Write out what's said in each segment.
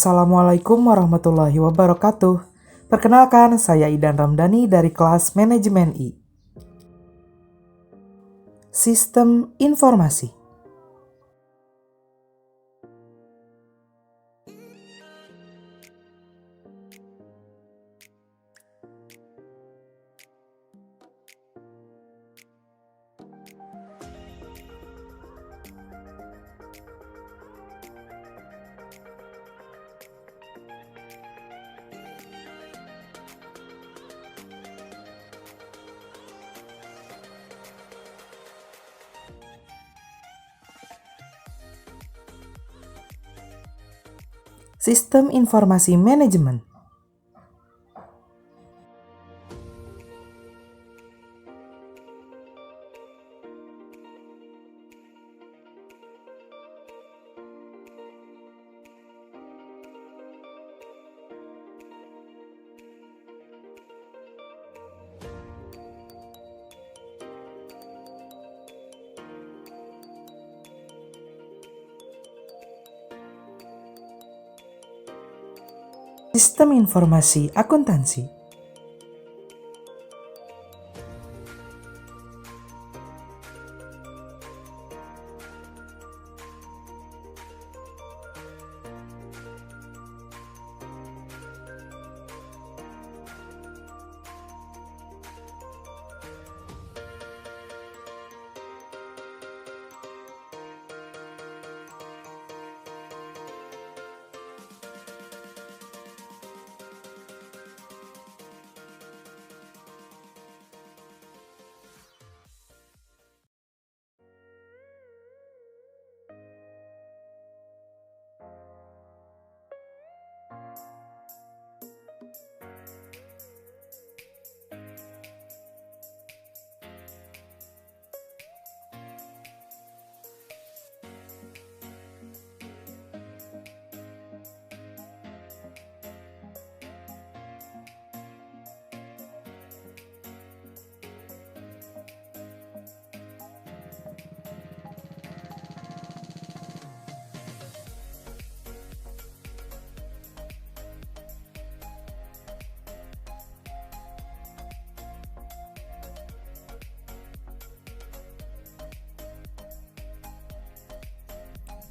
Assalamualaikum warahmatullahi wabarakatuh. Perkenalkan, saya Idan Ramdhani dari kelas Manajemen I. Sistem Informasi. Sistem Informasi Manajemen. Sistem Informasi Akuntansi.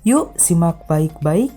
Yuk simak baik-baik.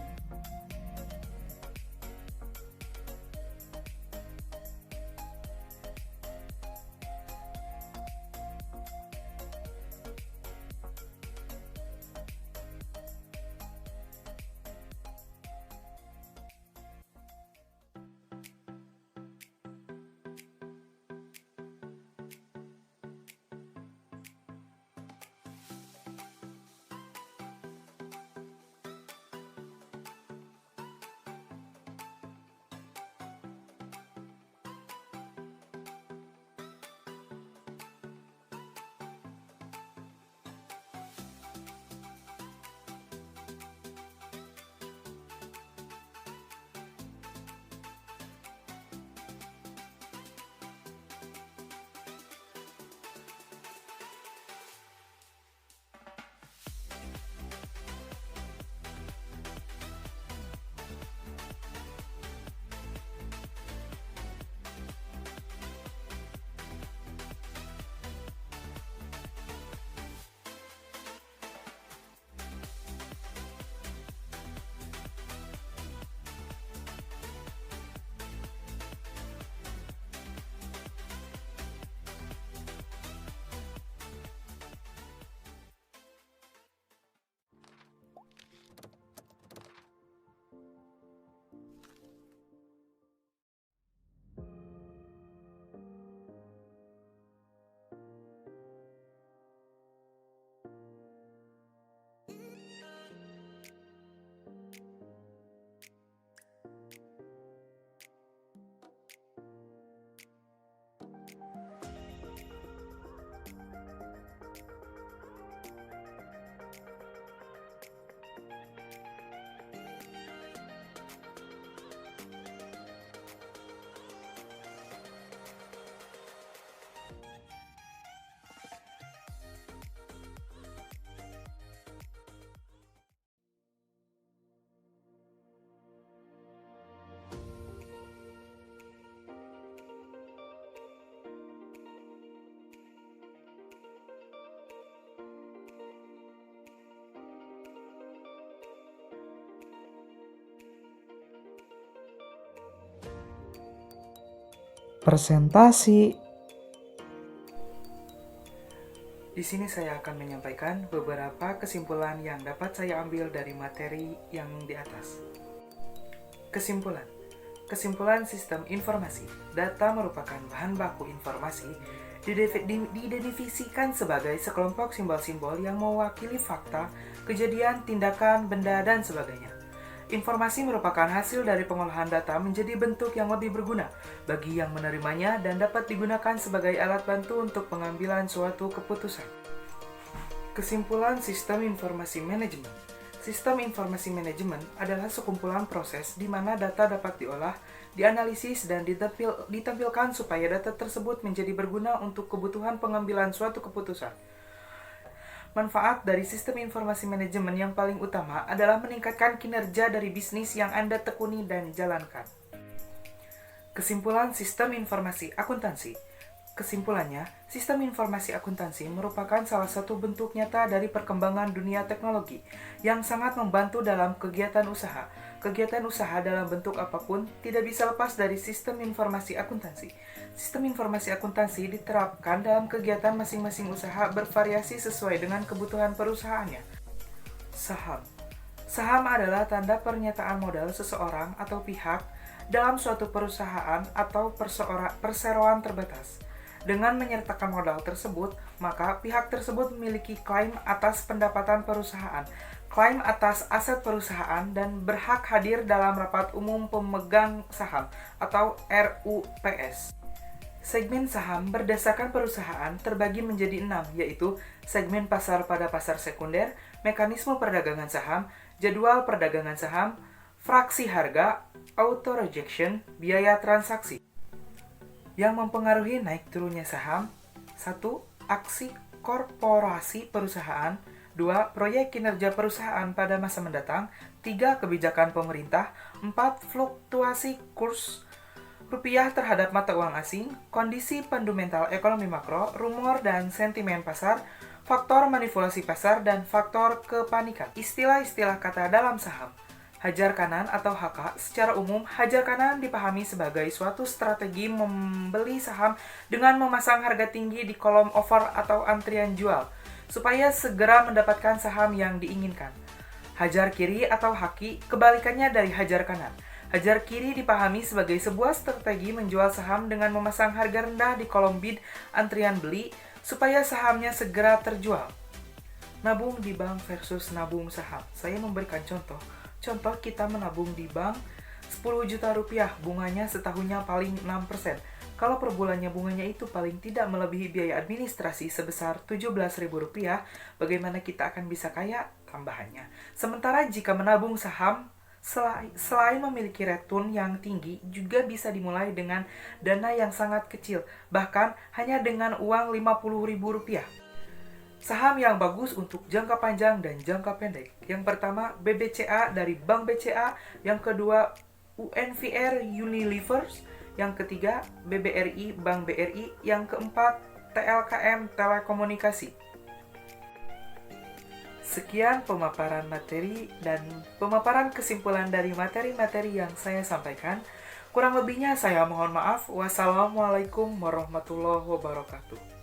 presentasi. Di sini saya akan menyampaikan beberapa kesimpulan yang dapat saya ambil dari materi yang di atas. Kesimpulan. Kesimpulan sistem informasi. Data merupakan bahan baku informasi didefinisikan sebagai sekelompok simbol-simbol yang mewakili fakta, kejadian, tindakan, benda, dan sebagainya. Informasi merupakan hasil dari pengolahan data menjadi bentuk yang lebih berguna bagi yang menerimanya dan dapat digunakan sebagai alat bantu untuk pengambilan suatu keputusan. Kesimpulan sistem informasi manajemen. Sistem informasi manajemen adalah sekumpulan proses di mana data dapat diolah, dianalisis, dan ditampilkan supaya data tersebut menjadi berguna untuk kebutuhan pengambilan suatu keputusan. Manfaat dari sistem informasi manajemen yang paling utama adalah meningkatkan kinerja dari bisnis yang Anda tekuni dan jalankan. Kesimpulan sistem informasi akuntansi. Kesimpulannya, sistem informasi akuntansi merupakan salah satu bentuk nyata dari perkembangan dunia teknologi yang sangat membantu dalam kegiatan usaha. Kegiatan usaha dalam bentuk apapun tidak bisa lepas dari sistem informasi akuntansi. Sistem informasi akuntansi diterapkan dalam kegiatan masing-masing usaha bervariasi sesuai dengan kebutuhan perusahaannya. Saham. Saham adalah tanda pernyataan modal seseorang atau pihak dalam suatu perusahaan atau perseroan terbatas. Dengan menyertakan modal tersebut, maka pihak tersebut memiliki klaim atas pendapatan perusahaan, klaim atas aset perusahaan, dan berhak hadir dalam rapat umum pemegang saham atau RUPS. Segmen saham berdasarkan perusahaan terbagi menjadi 6, yaitu segmen pasar pada pasar sekunder, mekanisme perdagangan saham, jadwal perdagangan saham, fraksi harga, auto rejection, biaya transaksi. Yang mempengaruhi naik turunnya saham: 1. Aksi korporasi perusahaan, 2. Proyek kinerja perusahaan pada masa mendatang, 3. Kebijakan pemerintah, 4. Fluktuasi kurs rupiah terhadap mata uang asing, kondisi fundamental ekonomi makro, rumor dan sentimen pasar, faktor manipulasi pasar, dan faktor kepanikan. Istilah-istilah kata dalam saham. Hajar kanan atau HK, secara umum, hajar kanan dipahami sebagai suatu strategi membeli saham dengan memasang harga tinggi di kolom offer atau antrian jual, supaya segera mendapatkan saham yang diinginkan. Hajar kiri atau haki, kebalikannya dari hajar kanan. Hajar kiri dipahami sebagai sebuah strategi menjual saham dengan memasang harga rendah di kolom bid antrian beli, supaya sahamnya segera terjual. Nabung di bank versus nabung saham. Saya memberikan contoh. Contoh, kita menabung di bank 10 juta rupiah, bunganya setahunnya paling 6%. Kalau per bulannya bunganya itu paling tidak melebihi biaya administrasi sebesar Rp17.000, bagaimana kita akan bisa kaya? Tambahannya. Sementara jika menabung saham, selain memiliki return yang tinggi, juga bisa dimulai dengan dana yang sangat kecil, bahkan hanya dengan uang Rp50.000. Saham yang bagus untuk jangka panjang dan jangka pendek. Yang pertama, BBCA dari Bank BCA. Yang kedua, UNVR Unilever. Yang ketiga, BBRI Bank BRI. Yang keempat, TLKM Telekomunikasi. Sekian pemaparan materi dan pemaparan kesimpulan dari materi-materi yang saya sampaikan. Kurang lebihnya saya mohon maaf. Wassalamualaikum warahmatullahi wabarakatuh.